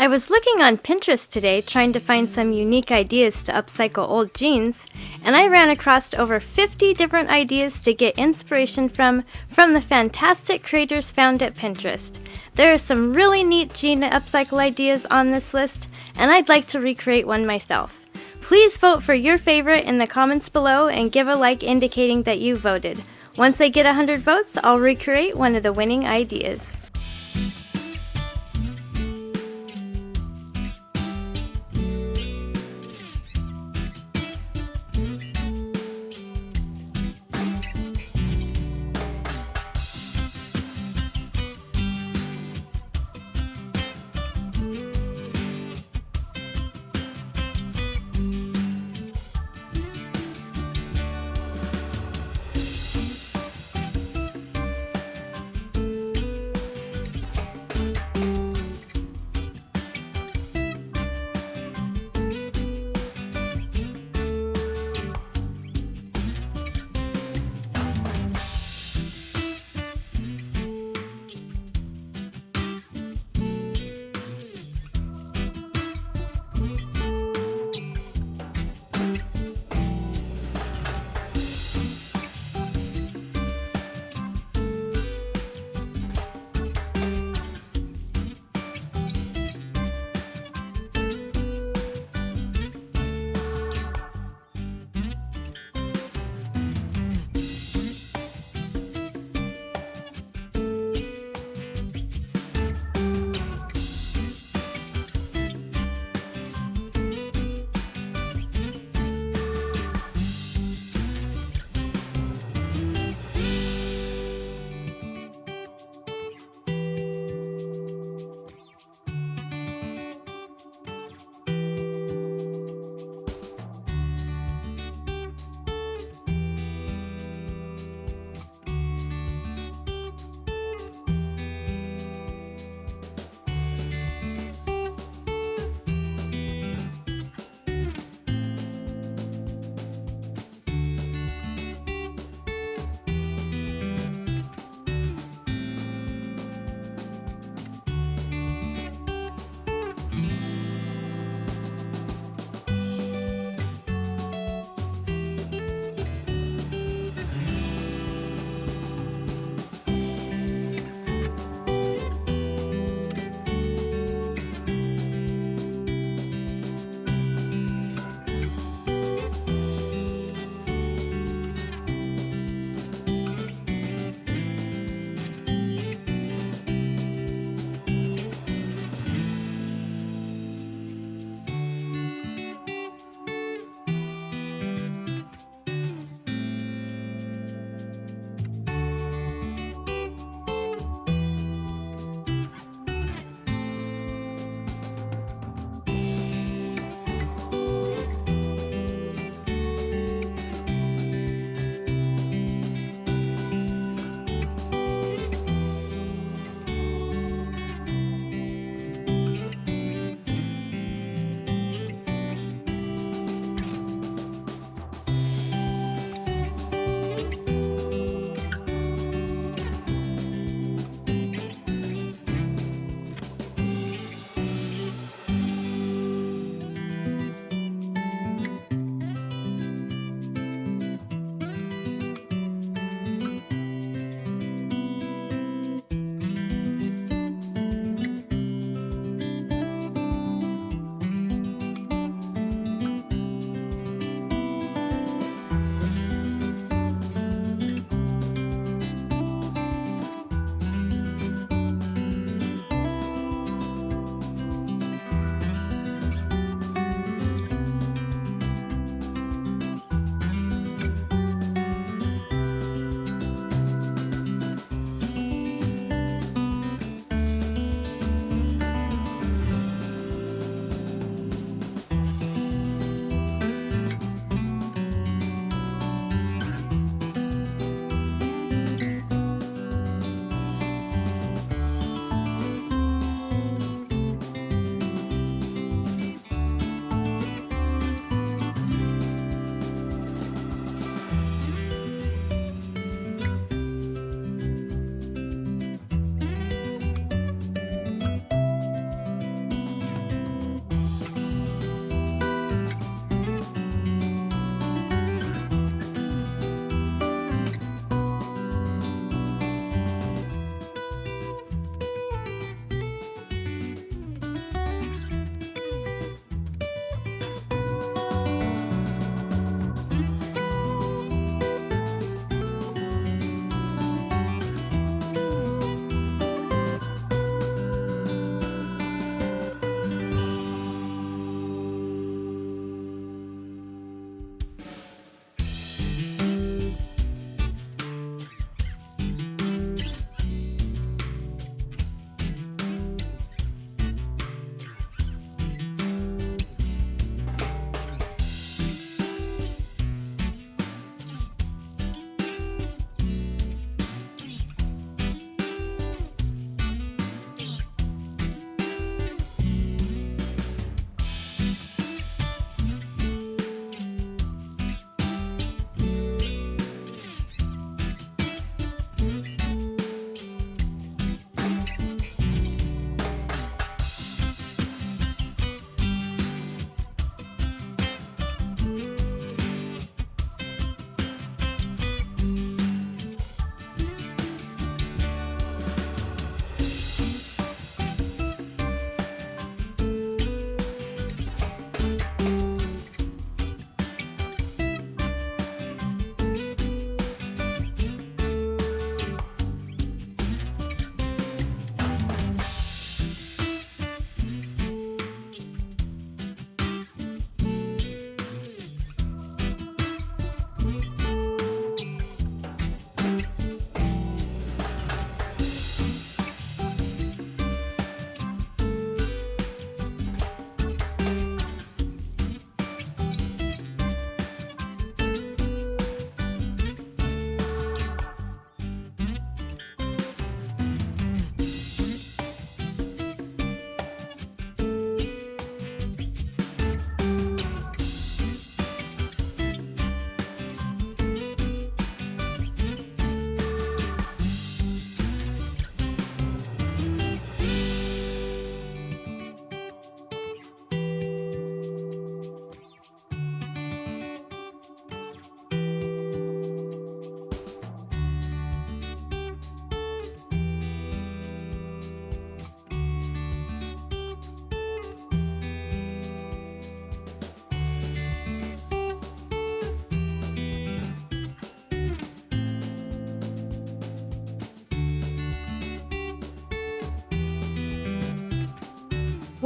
I was looking on Pinterest today trying to find some unique ideas to upcycle old jeans, and I ran across over 50 different ideas to get inspiration from the fantastic creators found at Pinterest. There are some really neat jean upcycle ideas on this list, and I'd like to recreate one myself. Please vote for your favorite in the comments below and give a like indicating that you voted. Once I get 100 votes, I'll recreate one of the winning ideas.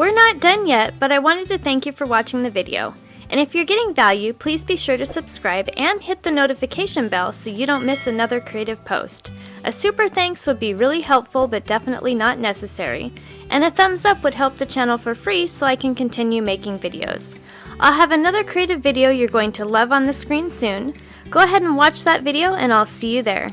We're not done yet, but I wanted to thank you for watching the video. And if you're getting value, please be sure to subscribe and hit the notification bell so you don't miss another creative post. A super thanks would be really helpful but definitely not necessary. And a thumbs up would help the channel for free so I can continue making videos. I'll have another creative video you're going to love on the screen soon. Go ahead and watch that video and I'll see you there.